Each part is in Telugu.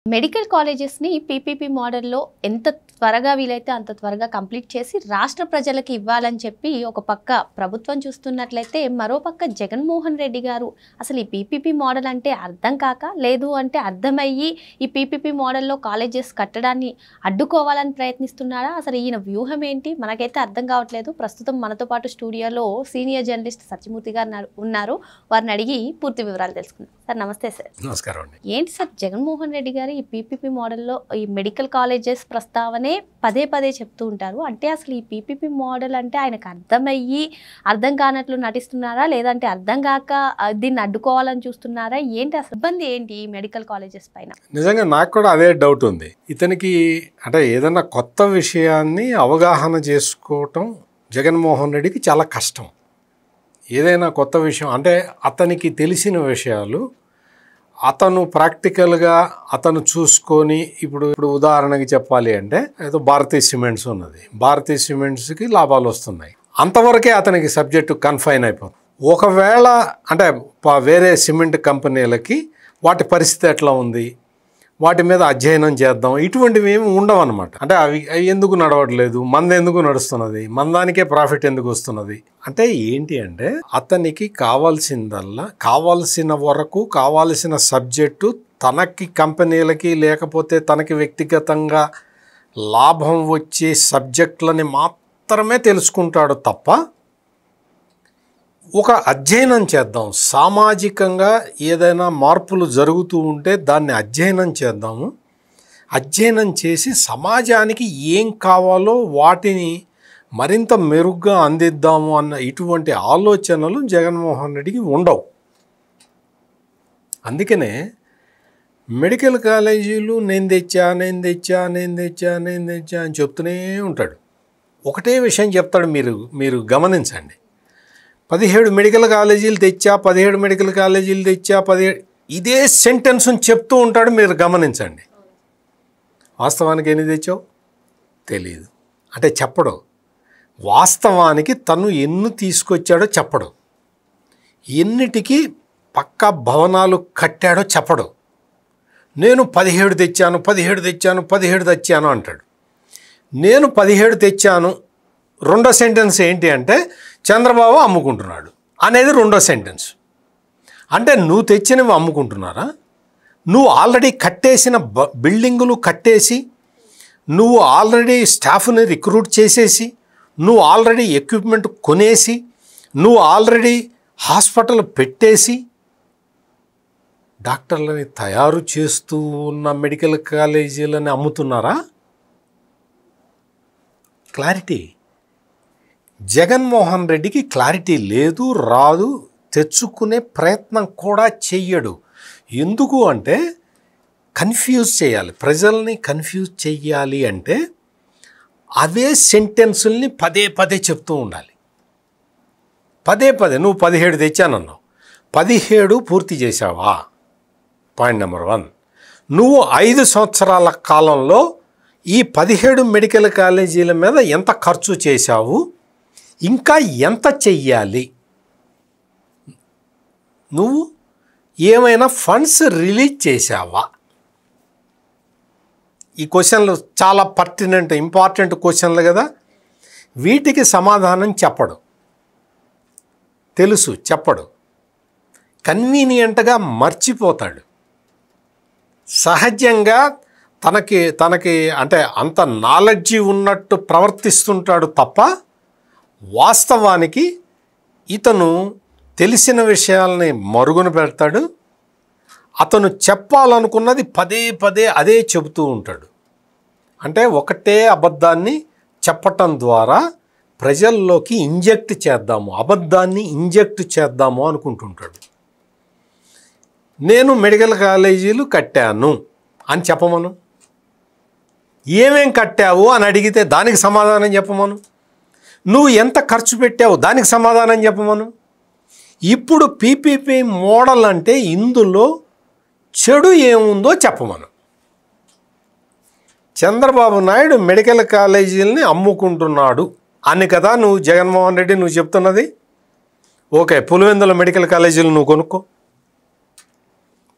మెడికల్ కాలేజెస్‌ని పీపీపీ మోడల్‌లో ఎంత త్వరగా వీలైతే అంత త్వరగా కంప్లీట్ చేసి రాష్ట్ర ప్రజలకు ఇవ్వాలని చెప్పి ఒక పక్క ప్రభుత్వం చూస్తున్నట్లయితే మరో పక్క జగన్మోహన్ రెడ్డి గారు అసలు ఈ పీపీపీ మోడల్ అంటే అర్థం కాక లేదు అంటే అర్థమయ్యి ఈ పీపీపీ మోడల్‌లో కాలేజెస్ కట్టడాన్ని అడ్డుకోవాలని ప్రయత్నిస్తున్నారా? అసలు ఈయన వ్యూహం ఏంటి? మనకైతే అర్థం కావట్లేదు. ప్రస్తుతం మనతో పాటు స్టూడియోలో సీనియర్ జర్నలిస్ట్ సత్యమూర్తి గారు ఉన్నారు. వారిని అడిగి పూర్తి వివరాలు తెలుసుకుందాం. సార్ నమస్తే సార్. నమస్కారం అండి. ఏంటి సార్ జగన్మోహన్ రెడ్డి గారు ఈ పీపీపీ మోడల్లో ఈ మెడికల్ కాలేజెస్ ప్రస్తావనే పదే పదే చెప్తూ ఉంటారు. అంటే అసలు ఈ పీపీపీ మోడల్ అంటే ఆయనకు అర్థమయ్యి అర్థం కానట్లు నటిస్తున్నారా, లేదంటే అర్థం కాక దీన్ని అడ్డుకోవాలని చూస్తున్నారా? ఏంటి అసలు ఇబ్బంది ఏంటి ఈ మెడికల్ కాలేజెస్ పైన? నిజంగా నాకు కూడా అదే డౌట్ ఉంది. ఇతనికి అంటే ఏదైనా కొత్త విషయాన్ని అవగాహన చేసుకోవటం జగన్మోహన్ రెడ్డికి చాలా కష్టం. ఏదైనా కొత్త విషయం అంటే అతనికి తెలిసిన విషయాలు అతను ప్రాక్టికల్గా అతను చూసుకొని ఇప్పుడు ఉదాహరణకి చెప్పాలి అంటే ఏదో భారతీయ సిమెంట్స్ ఉన్నది. భారతీయ సిమెంట్స్కి లాభాలు వస్తున్నాయి. అంతవరకే అతనికి సబ్జెక్టు కన్ఫైన్ అయిపోతుంది. ఒకవేళ అంటే వేరే సిమెంట్ కంపెనీలకి వాటి పరిస్థితి ఎట్లా ఉంది, వాటి మీద అధ్యయనం చేద్దాం, ఇటువంటివి ఏమి ఉండవు అనమాట. అంటే అవి ఎందుకు నడవట్లేదు, మంద ఎందుకు నడుస్తున్నది, మందానికే ప్రాఫిట్ ఎందుకు వస్తున్నది అంటే ఏంటి అంటే అతనికి కావాల్సిందల్లా కావాల్సిన వరకు కావాల్సిన సబ్జెక్టు తనకి కంపెనీలకి లేకపోతే తనకి వ్యక్తిగతంగా లాభం వచ్చే సబ్జెక్టులని మాత్రమే తెలుసుకుంటాడు తప్ప ఒక అధ్యయనం చేద్దాం, సామాజికంగా ఏదైనా మార్పులు జరుగుతూ ఉంటే దాన్ని అధ్యయనం చేద్దాము, అధ్యయనం చేసి సమాజానికి ఏం కావాలో వాటిని మరింత మెరుగ్గా అందిద్దాము అన్న ఇటువంటి ఆలోచనలు జగన్మోహన్ రెడ్డికి ఉండవు. అందుకనే మెడికల్ కాలేజీలు నేను తెచ్చా అని చెప్తూనే ఉంటాడు. ఒకటే విషయం చెప్తాడు, మీరు గమనించండి. 17 మెడికల్ కాలేజీలు తెచ్చా 17 మెడికల్ కాలేజీలు తెచ్చా 17 ఇదే సెంటెన్స్ని చెప్తూ ఉంటాడు. మీరు గమనించండి. వాస్తవానికి ఎన్ని తెచ్చావు తెలియదు అంటే చెప్పడు. వాస్తవానికి తను ఎన్ని తీసుకొచ్చాడో చెప్పడు. ఎన్నిటికి పక్కా భవనాలు కట్టాడో చెప్పడు. నేను 17 తెచ్చాను అంటాడు. నేను 17 తెచ్చాను రెండో సెంటెన్స్ ఏంటి అంటే చంద్రబాబు అమ్ముకుంటున్నాడు అనేది రెండో సెంటెన్స్. అంటే నువ్వు తెచ్చినవి అమ్ముకుంటున్నారా? నువ్వు ఆల్రెడీ కట్టేసిన బిల్డింగులు కట్టేసి, నువ్వు ఆల్రెడీ స్టాఫ్ని రిక్రూట్ చేసేసి, నువ్వు ఆల్రెడీ ఎక్విప్మెంట్ కొనేసి, నువ్వు ఆల్రెడీ హాస్పిటల్ పెట్టేసి డాక్టర్లని తయారు చేస్తూ ఉన్న మెడికల్ కాలేజీలని అమ్ముతున్నారా? క్లారిటీ జగన్మోహన్ రెడ్డికి క్లారిటీ లేదు, రాదు, తెచ్చుకునే ప్రయత్నం కూడా చెయ్యడు. ఎందుకు అంటే కన్ఫ్యూజ్ చేయాలి, ప్రజల్ని కన్ఫ్యూజ్ చెయ్యాలి అంటే అవే సెంటెన్సుల్ని పదే పదే చెప్తూ ఉండాలి. పదే నువ్వు 17 తెచ్చానన్నావు, 17 పూర్తి చేశావా? Point number 1. నువ్వు 5 సంవత్సరాల కాలంలో ఈ 17 మెడికల్ కాలేజీల మీద ఎంత ఖర్చు చేశావు, ఇంకా ఎంత చెయ్యాలి, నువ్వు ఏమైనా ఫండ్స్ రిలీజ్ చేశావా? ఈ క్వశ్చన్లు చాలా పర్టినెంట్ ఇంపార్టెంట్ క్వశ్చన్లు కదా. వీటికి సమాధానం చెప్పడు, తెలుసు చెప్పడు, కన్వీనియంట్గా మర్చిపోతాడు. సహజంగా తనకి అంటే అంత నాలెడ్జి ఉన్నట్టు ప్రవర్తిస్తుంటాడు తప్ప వాస్తవానికి ఇతను తెలిసిన విషయాలని మరుగున పెడతాడు. అతను చెప్పాలనుకున్నది పదే అదే చెబుతూ ఉంటాడు. అంటే ఒకటే అబద్ధాన్ని చెప్పటం ద్వారా ప్రజల్లోకి ఇంజెక్ట్ చేద్దాము, అబద్ధాన్ని ఇంజెక్ట్ చేద్దాము అనుకుంటుంటాడు. నేను మెడికల్ కాలేజీలు కట్టాను అని చెప్పమను, ఏమేం కట్టావు అని అడిగితే దానికి సమాధానం చెప్పమను, నువ్వు ఎంత ఖర్చు పెట్టావు దానికి సమాధానం చెప్పమను. ఇప్పుడు పీపీపీ మోడల్ అంటే ఇందులో చెడు ఏముందో చెప్పమను. చంద్రబాబు నాయుడు మెడికల్ కాలేజీలని అమ్ముకుంటున్నాడు అని కదా నువ్వు జగన్మోహన్ రెడ్డి నువ్వు చెప్తున్నది. ఓకే, పులివెందుల మెడికల్ కాలేజీలు నువ్వు కొనుక్కో.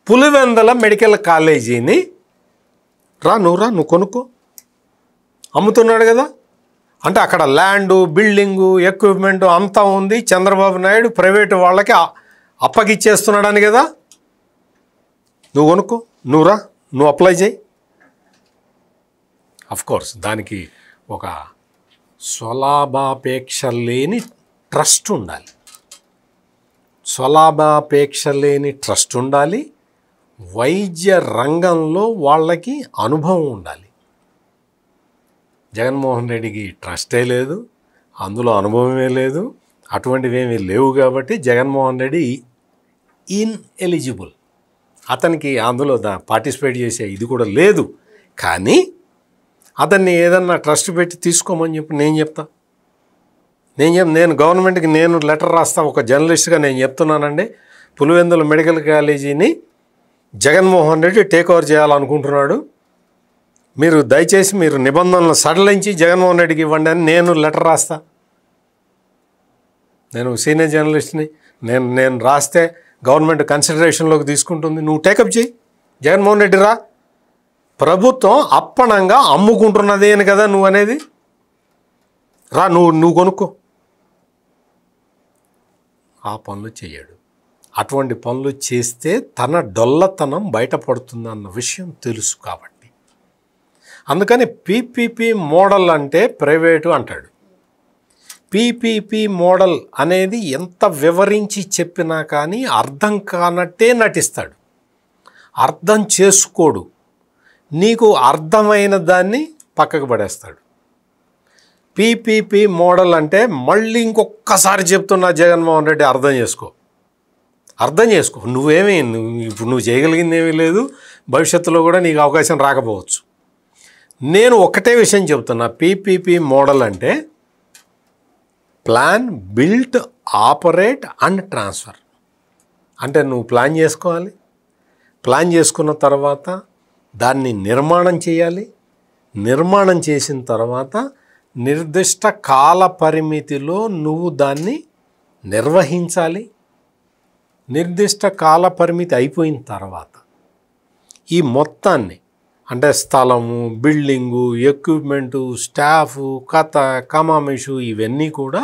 పులివెందుల మెడికల్ కాలేజీని నువ్వు కొనుక్కో, అమ్ముతున్నాడు కదా. అంటే అక్కడ ల్యాండు, బిల్డింగు, ఎక్విప్మెంటు అంతా ఉంది. చంద్రబాబు నాయుడు ప్రైవేటు వాళ్ళకి అప్పగిచ్చేస్తున్నాడని కదా. నువ్వు కొనుక్కో, నువ్వు అప్లై చేయి. అఫ్కోర్స్ దానికి ఒక స్వలాభాపేక్ష లేని ట్రస్ట్ ఉండాలి. స్వలాభాపేక్ష లేని ట్రస్ట్ ఉండాలి. వైద్య రంగంలో వాళ్ళకి అనుభవం ఉండాలి. జగన్మోహన్ రెడ్డికి ట్రస్టే లేదు, అందులో అనుభవమే లేదు, అటువంటివేమీ లేవు. కాబట్టి జగన్మోహన్ రెడ్డి ఇన్ఎలిజిబుల్. అతనికి అందులో పార్టిసిపేట్ చేసే ఇది కూడా లేదు. కానీ అతన్ని ఏదన్నా ట్రస్ట్ పెట్టి తీసుకోమని చెప్పి నేను గవర్నమెంట్కి లెటర్ రాస్తా. ఒక జర్నలిస్ట్గా నేను చెప్తున్నానండి, పులివెందుల మెడికల్ కాలేజీని జగన్మోహన్ రెడ్డి టేక్ ఓవర్ చేయాలనుకుంటున్నాడు. మీరు దయచేసి నిబంధనలు సడలించి జగన్మోహన్ రెడ్డికి ఇవ్వండి అని నేను లెటర్ రాస్తా. నేను సీనియర్ జర్నలిస్ట్ని. నేను రాస్తే గవర్నమెంట్ కన్సిడరేషన్లోకి తీసుకుంటుంది. నువ్వు టేకప్ చేయి. జగన్మోహన్ రెడ్డి రా, ప్రభుత్వం అప్పనంగా అమ్ముకుంటున్నది అని కదా నువ్వు అనేది. నువ్వు కొనుక్కో. ఆ పనులు చేయడు. అటువంటి పనులు చేస్తే తన డొల్లతనం బయటపడుతుందన్న విషయం తెలుసు. కాబట్టి అందుకని పీపీపీ మోడల్ అంటే ప్రైవేటు అంటాడు. పీపీపీ మోడల్ అనేది ఎంత వివరించి చెప్పినా కానీ అర్థం కానట్టే నటిస్తాడు. అర్థం చేసుకోడు. నీకు అర్థమైన దాన్ని పక్కకు పడేస్తాడు. పీపీపీ మోడల్ అంటే మళ్ళీ ఇంకొకసారి చెప్తున్నా, జగన్మోహన్ రెడ్డి అర్థం చేసుకో. నువ్వు చేయగలిగింది ఏమీ లేదు. భవిష్యత్తులో కూడా నీకు అవకాశం రాకపోవచ్చు. నేను ఒకటే విషయం చెప్తున్నా, పీపీపీ మోడల్ అంటే plan, built, operate and transfer. అంటే నువ్వు ప్లాన్ చేసుకోవాలి. ప్లాన్ చేసుకున్న తర్వాత దాన్ని నిర్మాణం చేయాలి. నిర్మాణం చేసిన తర్వాత నిర్దిష్ట కాల పరిమితిలో నువ్వు దాన్ని నిర్వహించాలి. నిర్దిష్ట కాల పరిమితి అయిపోయిన తర్వాత ఈ మొత్తాన్ని, అంటే స్థలము, బిల్డింగు, ఎక్విప్మెంటు, స్టాఫు, కథ, కమామిషు ఇవన్నీ కూడా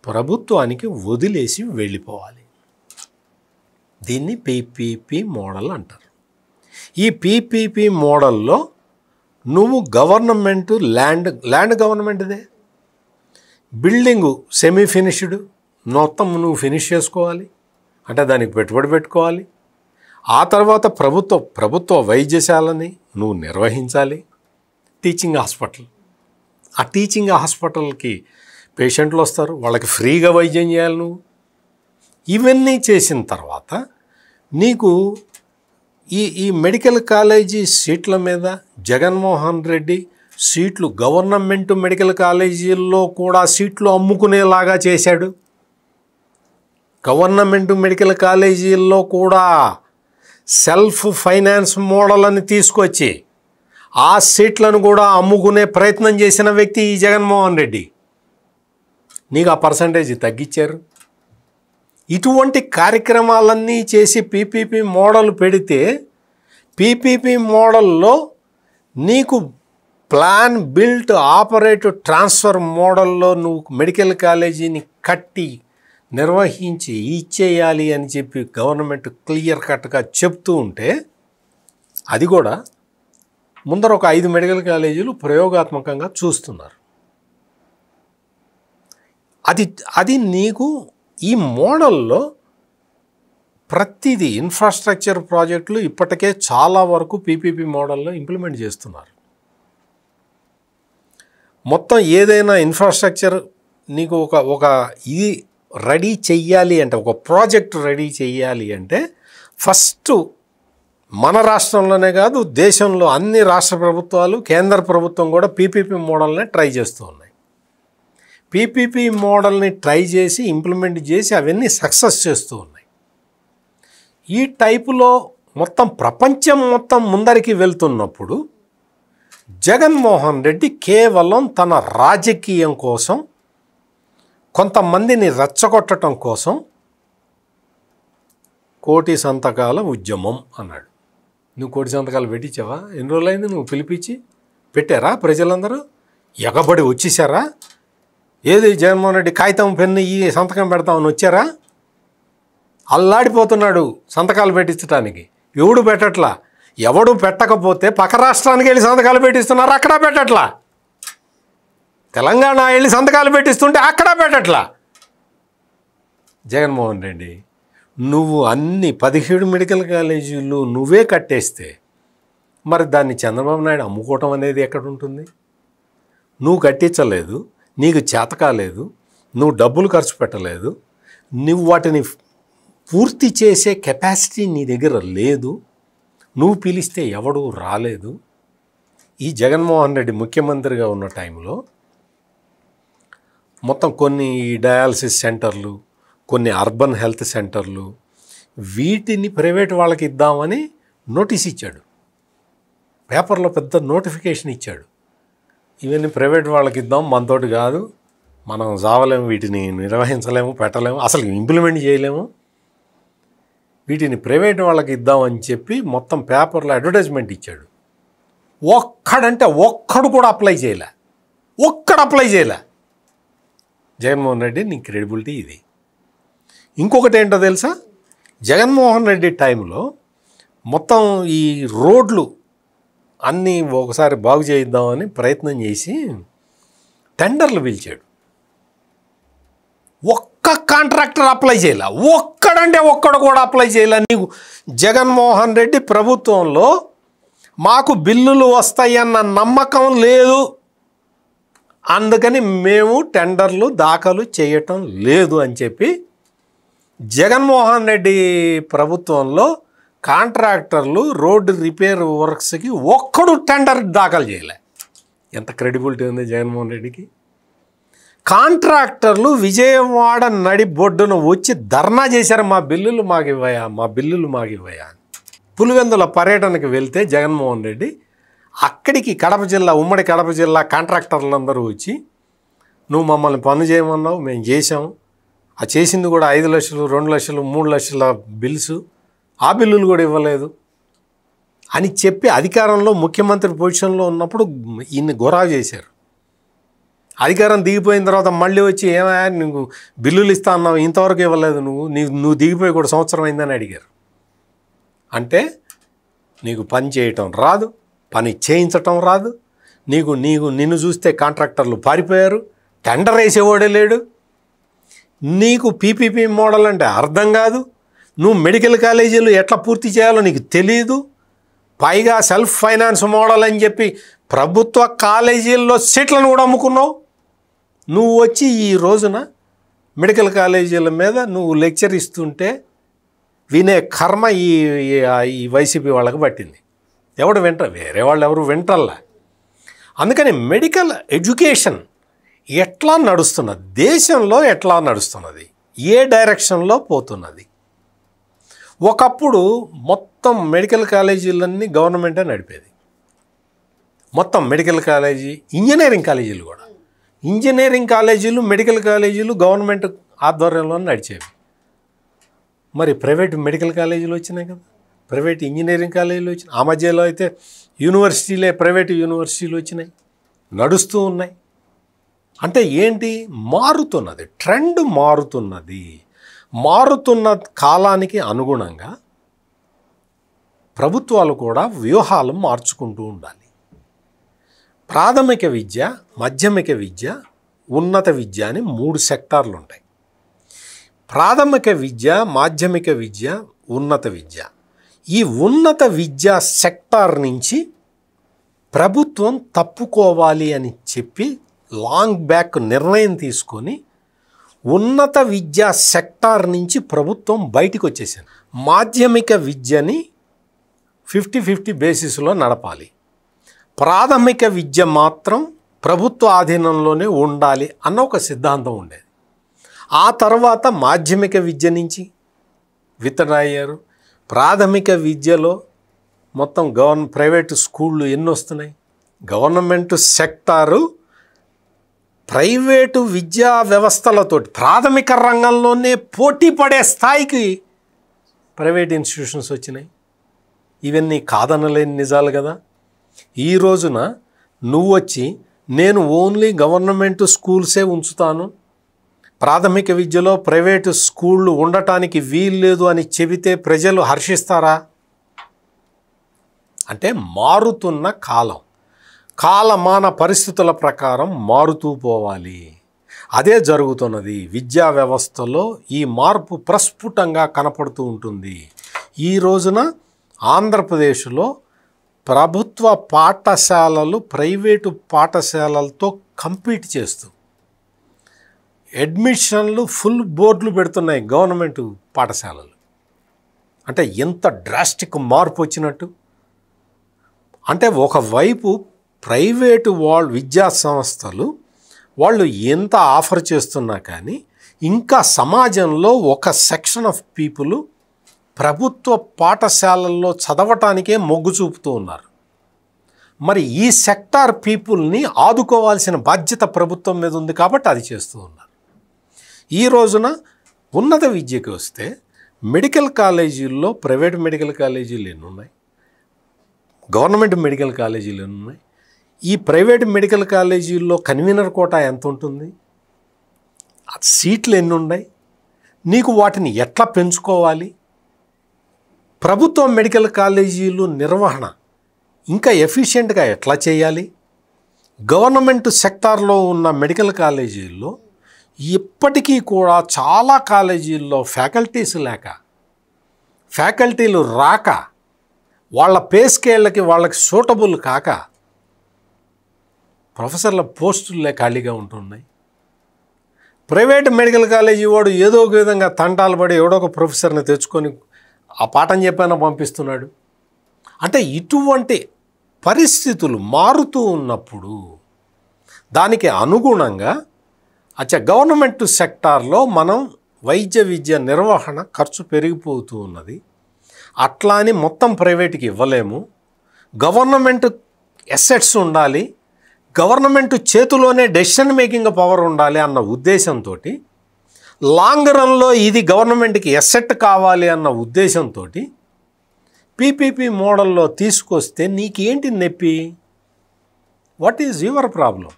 ప్రభుత్వానికి వదిలేసి వెళ్ళిపోవాలి. దీన్ని పీపీపీ మోడల్ అంటారు. ఈ పీపీపీ మోడల్లో నువ్వు గవర్నమెంటు ల్యాండ్ గవర్నమెంట్దే, బిల్డింగు సెమీ ఫినిష్డ్ మొత్తం నువ్వు ఫినిష్ చేసుకోవాలి. అంటే దానికి పెట్టుబడి పెట్టుకోవాలి. ఆ తర్వాత ప్రభుత్వ వైద్యశాలని నువ్వు నిర్వహించాలి. టీచింగ్ హాస్పిటల్, ఆ టీచింగ్ హాస్పిటల్కి పేషెంట్లు వస్తారు, వాళ్ళకి ఫ్రీగా వైద్యం చేయాలి నువ్వు. ఇవన్నీ చేసిన తర్వాత నీకు ఈ మెడికల్ కాలేజీ సీట్ల మీద జగన్మోహన్ రెడ్డి సీట్లు గవర్నమెంట్ మెడికల్ కాలేజీల్లో కూడా సీట్లు అమ్ముకునేలాగా చేశాడు. గవర్నమెంట్ మెడికల్ కాలేజీల్లో కూడా సెల్ఫ్ ఫైనాన్స్ మోడల్ అని తీసుకొచ్చి ఆ సీట్లను కూడా అమ్ముకునే ప్రయత్నం చేసిన వ్యక్తి ఈ జగన్మోహన్ రెడ్డి. నీకు ఆ పర్సంటేజ్ తగ్గించారు. ఇటువంటి కార్యక్రమాలన్నీ చేసి పీపీపీ మోడల్ పెడితే, పీపీపీ మోడల్లో నీకు ప్లాన్, బిల్ట్, ఆపరేట్, ట్రాన్స్ఫర్ మోడల్లో నువ్వు మెడికల్ కాలేజీని కట్టి నిర్వహించి ఇచ్చేయాలి అని చెప్పి గవర్నమెంట్ క్లియర్ కట్గా చెప్తూ ఉంటే, అది కూడా ముందర ఒక 5 మెడికల్ కాలేజీలు ప్రయోగాత్మకంగా చూస్తున్నారు. అది నీకు ఈ మోడల్లో ప్రతిదీ ఇన్ఫ్రాస్ట్రక్చర్ ప్రాజెక్టులు ఇప్పటికే చాలా వరకు పీపీపీ మోడల్లో ఇంప్లిమెంట్ చేస్తున్నారు. మొత్తం ఏదైనా ఇన్ఫ్రాస్ట్రక్చర్ నీకు ఒక ఇది రెడీ చెయ్యాలి అంటే, ఒక ప్రాజెక్ట్ రెడీ చెయ్యాలి అంటే ఫస్ట్ మన రాష్ట్రంలోనే కాదు, దేశంలో అన్ని రాష్ట్ర ప్రభుత్వాలు, కేంద్ర ప్రభుత్వం కూడా పీపీపీ మోడల్ని ట్రై చేస్తూ ఉన్నాయి. పీపీపీ మోడల్ని ట్రై చేసి ఇంప్లిమెంట్ చేసి అవన్నీ సక్సెస్ చేస్తూ ఉన్నాయి. ఈ టైపులో మొత్తం ప్రపంచం మొత్తం ముందరికి వెళ్తున్నప్పుడు జగన్మోహన్ రెడ్డి కేవలం తన రాజకీయం కోసం, కొంతమందిని రెచ్చగొట్టడం కోసం 1,000,000 సంతకాల ఉద్యమం అన్నాడు. నువ్వు కోటి సంతకాలు పెట్టించావా? ఎన్ని రోజులైంది నువ్వు పిలిపించి? పెట్టారా ప్రజలందరూ? ఎగబడి వచ్చేసారా? ఏది జగన్మోహన్ రెడ్డి కాగితం పెన్ను ఈ సంతకం పెడతామని వచ్చారా? అల్లాడిపోతున్నాడు సంతకాలు పెట్టించడానికి. ఎవడు పెట్టట్లా. ఎవడు పెట్టకపోతే పక్క రాష్ట్రానికి వెళ్ళి సంతకాలు పెట్టిస్తున్నారు, అక్కడ పెట్టట్లా. తెలంగాణ వెళ్ళి సంతకాలు పెట్టిస్తుంటే అక్కడ పెట్టట్లా. జగన్మోహన్ రెడ్డి, నువ్వు అన్ని 17 మెడికల్ కాలేజీలు నువ్వే కట్టేస్తే మరి దాన్ని చంద్రబాబు నాయుడు అమ్ముకోవటం అనేది ఎక్కడ ఉంటుంది? నువ్వు కట్టించలేదు, నీకు చేత కాలేదు, నువ్వు డబ్బులు ఖర్చు పెట్టలేదు, నువ్వు వాటిని పూర్తి చేసే కెపాసిటీ నీ దగ్గర లేదు, నువ్వు పిలిస్తే ఎవడూ రాలేదు. ఈ జగన్మోహన్ రెడ్డి ముఖ్యమంత్రిగా ఉన్న టైంలో మొత్తం కొన్ని డయాలసిస్ సెంటర్లు, కొన్ని అర్బన్ హెల్త్ సెంటర్లు, వీటిని ప్రైవేట్ వాళ్ళకి ఇద్దామని నోటీస్ ఇచ్చాడు. పేపర్లో పెద్ద నోటిఫికేషన్ ఇచ్చాడు. ఇవన్నీ ప్రైవేట్ వాళ్ళకి ఇద్దాం, మనతోటి కాదు, మనం జావలేము, వీటిని నిర్వహించలేము, పెట్టలేము, అసలు ఇంప్లిమెంట్ చేయలేము, వీటిని ప్రైవేట్ వాళ్ళకి ఇద్దామని చెప్పి మొత్తం పేపర్లో అడ్వర్టైజ్మెంట్ ఇచ్చాడు. ఒక్కడు కూడా అప్లై చేయలే. అప్లై చేయలే. జగన్మోహన్ రెడ్డి నీ క్రెడిబిలిటీ ఇది. ఇంకొకటి ఏంటో తెలుసా? జగన్మోహన్ రెడ్డి టైంలో మొత్తం ఈ రోడ్లు అన్నీ ఒకసారి బాగు చేయిద్దామని ప్రయత్నం చేసి టెండర్లు పిలిచాడు. ఒక్క కాంట్రాక్టర్ అప్లై చేయలే. ఒక్కడు కూడా అప్లై చేయలే. నీకు జగన్మోహన్ రెడ్డి ప్రభుత్వంలో మాకు బిల్లులు వస్తాయన్న నమ్మకం లేదు, అందుకని మేము టెండర్లు దాఖలు చేయటం లేదు అని చెప్పి జగన్మోహన్ రెడ్డి ప్రభుత్వంలో కాంట్రాక్టర్లు రోడ్డు రిపేర్ వర్క్స్కి ఒక్కడు టెండర్ దాఖలు చేయలే. ఎంత క్రెడిబిలిటీ ఉంది జగన్మోహన్ రెడ్డికి? కాంట్రాక్టర్లు విజయవాడ నడి బొడ్డున వచ్చి ధర్నా చేశారు, మా బిల్లులు మాకు ఇవ్వయా అని. పులివెందుల పర్యటనకు వెళ్తే జగన్మోహన్ రెడ్డి అక్కడికి ఉమ్మడి కడప జిల్లా కాంట్రాక్టర్లందరూ వచ్చి, నువ్వు మమ్మల్ని పని చేయమన్నావు, మేము చేసాము, ఆ చేసింది కూడా 5 లక్షలు, 2 లక్షలు, 3 లక్షల బిల్స్, ఆ బిల్లులు కూడా ఇవ్వలేదు అని చెప్పి అధికారంలో ముఖ్యమంత్రి పొజిషన్లో ఉన్నప్పుడు ఇన్ని గొరావు చేశారు. అధికారం దిగిపోయిన తర్వాత మళ్ళీ వచ్చి ఏమయ్యా నువ్వు బిల్లులు ఇస్తా అన్నావు, ఇంతవరకు ఇవ్వలేదు, నువ్వు దిగిపోయి కూడా సంవత్సరం అయిందని అడిగారు. అంటే నీకు పని చేయటం రాదు, పని చేయించటం రాదు, నిన్ను చూస్తే కాంట్రాక్టర్లు పారిపోయారు, టెండర్ వేసేవాడే లేడు, నీకు పీపీపీ మోడల్ అంటే అర్థం కాదు, నువ్వు మెడికల్ కాలేజీలు ఎట్లా పూర్తి చేయాలో నీకు తెలియదు, పైగా సెల్ఫ్ ఫైనాన్స్ మోడల్ అని చెప్పి ప్రభుత్వ కాలేజీల్లో సీట్లను కూడా అమ్ముకున్నావు. నువ్వు వచ్చి ఈ రోజున మెడికల్ కాలేజీల మీద నువ్వు లెక్చర్ ఇస్తుంటే వినే కర్మ ఈ వైసీపీ వాళ్ళకి పట్టింది. ఎవడు వింటారు? వేరే వాళ్ళు ఎవరు వింటల్లా. అందుకని మెడికల్ ఎడ్యుకేషన్ ఎట్లా నడుస్తున్నది, దేశంలో ఎట్లా నడుస్తున్నది, ఏ డైరెక్షన్లో పోతున్నది? ఒకప్పుడు మొత్తం మెడికల్ కాలేజీలన్నీ గవర్నమెంటే నడిపేది. మొత్తం మెడికల్ కాలేజీ, ఇంజనీరింగ్ కాలేజీలు కూడా, ఇంజనీరింగ్ కాలేజీలు, మెడికల్ కాలేజీలు గవర్నమెంట్ ఆధ్వర్యంలో నడిచేవి. మరి ప్రైవేట్ మెడికల్ కాలేజీలు వచ్చినాయి కదా, ప్రైవేట్ ఇంజనీరింగ్ కాలేజీలు వచ్చినాయి. ఆ మధ్యలో అయితే ప్రైవేట్ యూనివర్సిటీలు వచ్చినాయి, నడుస్తూ ఉన్నాయి. అంటే ఏంటి? మారుతున్నది, ట్రెండ్ మారుతున్నది. మారుతున్న కాలానికి అనుగుణంగా ప్రభుత్వాలు కూడా వ్యూహాలు మార్చుకుంటూ ఉండాలి. ప్రాథమిక విద్య, మాధ్యమిక విద్య, ఉన్నత విద్య అని 3 సెక్టార్లు ఉంటాయి. ప్రాథమిక విద్య, మాధ్యమిక విద్య, ఉన్నత విద్య. ఈ ఉన్నత విద్యా సెక్టార్ నుంచి ప్రభుత్వం తప్పుకోవాలి అని చెప్పి లాంగ్ బ్యాక్ నిర్ణయం తీసుకొని ఉన్నత విద్యా సెక్టార్ నుంచి ప్రభుత్వం బయటికి వచ్చేసింది. మాధ్యమిక విద్యని 50-50 బేసిస్లో నడపాలి, ప్రాథమిక విద్య మాత్రం ప్రభుత్వ ఆధీనంలోనే ఉండాలి అన్న ఒక సిద్ధాంతం ఉండేది. ఆ తర్వాత మాధ్యమిక విద్య నుంచి విత్డ్రా అయ్యారు. ప్రాథమిక విద్యలో మొత్తం ప్రైవేటు స్కూళ్ళు ఎన్ని వస్తున్నాయి. గవర్నమెంట్ సెక్టారు ప్రైవేటు విద్యా వ్యవస్థలతోటి ప్రాథమిక రంగంలోనే పోటీ పడే స్థాయికి ప్రైవేట్ ఇన్స్టిట్యూషన్స్ వచ్చినాయి. ఇవన్నీ కాదనలేని నిజాలు కదా. ఈ రోజున నువ్వు వచ్చి నేను ఓన్లీ గవర్నమెంట్ స్కూల్సే ఉంచుతాను, ప్రాథమిక విద్యలో ప్రైవేటు స్కూళ్ళు ఉండటానికి వీల్లేదు అని చెబితే ప్రజలు హర్షిస్తారా? అంటే మారుతున్న కాలమాన పరిస్థితుల ప్రకారం మారుతూ పోవాలి. అదే జరుగుతున్నది. విద్యా వ్యవస్థలో ఈ మార్పు ప్రస్ఫుటంగా కనపడుతూ ఉంటుంది. ఈ రోజున ఆంధ్రప్రదేశ్లో ప్రభుత్వ పాఠశాలలు ప్రైవేటు పాఠశాలలతో కంపీట్ చేస్తూ అడ్మిషన్లు ఫుల్ బోర్డులు పెడుతున్నాయి గవర్నమెంట్ పాఠశాలలు. అంటే ఎంత డ్రాస్టిక్ మార్పు వచ్చినట్టు. అంటే ఒకవైపు ప్రైవేటు విద్యా సంస్థలు వాళ్ళు ఎంత ఆఫర్ చేస్తున్నా కానీ ఇంకా సమాజంలో ఒక సెక్షన్ ఆఫ్ పీపుల్ ప్రభుత్వ పాఠశాలల్లో చదవటానికే మొగ్గు చూపుతూ ఉన్నారు. మరి ఈ సెక్టార్ పీపుల్ని ఆదుకోవాల్సిన బాధ్యత ప్రభుత్వం మీద ఉంది కాబట్టి అది చేస్తూ ఉన్నారు. ఈ రోజున ఉన్నత విద్యకి వస్తే మెడికల్ కాలేజీల్లో ప్రైవేట్ మెడికల్ కాలేజీలు ఎన్ని ఉన్నాయి, గవర్నమెంట్ మెడికల్ కాలేజీలు ఎన్ని ఉన్నాయి, ఈ ప్రైవేట్ మెడికల్ కాలేజీల్లో కన్వీనర్ కోటా ఎంత ఉంటుంది, సీట్లు ఎన్ని ఉన్నాయి, నీకు వాటిని ఎట్లా పెంచుకోవాలి, ప్రభుత్వ మెడికల్ కాలేజీలు నిర్వహణ ఇంకా ఎఫిషియెంట్గా ఎట్లా చేయాలి, గవర్నమెంట్ సెక్టార్లో ఉన్న మెడికల్ కాలేజీల్లో ఇప్పటికీ కూడా చాలా కాలేజీల్లో ఫ్యాకల్టీస్ లేక, ఫ్యాకల్టీలు రాక, వాళ్ళ పే స్కేళ్ళకి వాళ్ళకి సూటబుల్ కాక ప్రొఫెసర్ల పోస్టులే ఖాళీగా ఉంటున్నాయి. ప్రైవేట్ మెడికల్ కాలేజీ వాడు ఏదో ఒక విధంగా తంటాలు పడి ఎవడో ఒక ప్రొఫెసర్ని తెచ్చుకొని ఆ పాఠం చెప్పానో పంపిస్తున్నాడు. అంటే ఇటువంటి పరిస్థితులు మారుతూ ఉన్నప్పుడు దానికి అనుగుణంగా గవర్నమెంట్ సెక్టార్లో మనం వైద్య విద్య నిర్వహణ ఖర్చు పెరిగిపోతూ ఉన్నది. అట్లా అని మొత్తం ప్రైవేట్కి ఇవ్వలేము. గవర్నమెంట్ అసెట్స్ ఉండాలి, గవర్నమెంట్ చేతిలోనే డెసిషన్ మేకింగ్ పవర్ ఉండాలి అన్న ఉద్దేశంతో, లాంగ్ రన్లో ఇది గవర్నమెంట్కి అసెట్ కావాలి అన్న ఉద్దేశంతో పీపీపీ మోడల్లో తీసుకొస్తే నీకేంటి నొప్పి? What is your problem?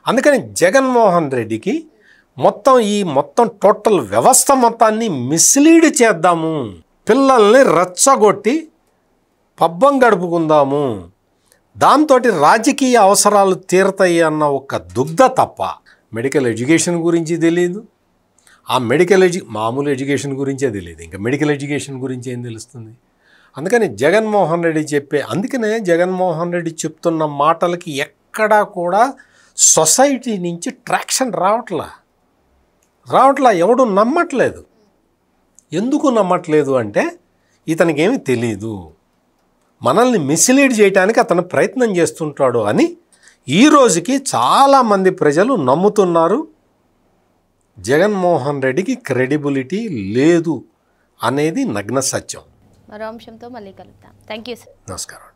అందుకని జగన్మోహన్ రెడ్డికి మొత్తం టోటల్ వ్యవస్థ మొత్తాన్ని మిస్లీడ్ చేద్దాము, పిల్లల్ని రెచ్చగొట్టి పబ్బం గడుపుకుందాము, దాంతో రాజకీయ అవసరాలు తీరతాయి అన్న ఒక దుగ్ధ తప్ప మెడికల్ ఎడ్యుకేషన్ గురించి తెలియదు. ఆ మామూలు ఎడ్యుకేషన్ గురించే తెలియదు, ఇంకా మెడికల్ ఎడ్యుకేషన్ గురించి ఏం తెలుస్తుంది? అందుకని జగన్మోహన్ రెడ్డి చెప్తున్న మాటలకి ఎక్కడా కూడా సొసైటీ నుంచి ట్రాక్షన్ రావట్లా. ఎవడు నమ్మట్లేదు. ఎందుకు నమ్మట్లేదు అంటే ఇతనికి ఏమీ తెలీదు, మనల్ని మిస్లీడ్ చేయడానికి అతను ప్రయత్నం చేస్తుంటాడు అని ఈ రోజుకి చాలామంది ప్రజలు నమ్ముతున్నారు. జగన్మోహన్ రెడ్డికి క్రెడిబిలిటీ లేదు అనేది నగ్న సత్యం. మరో అంశంతో మళ్ళీ కలుద్దాం. Thank you sir. నమస్కారం.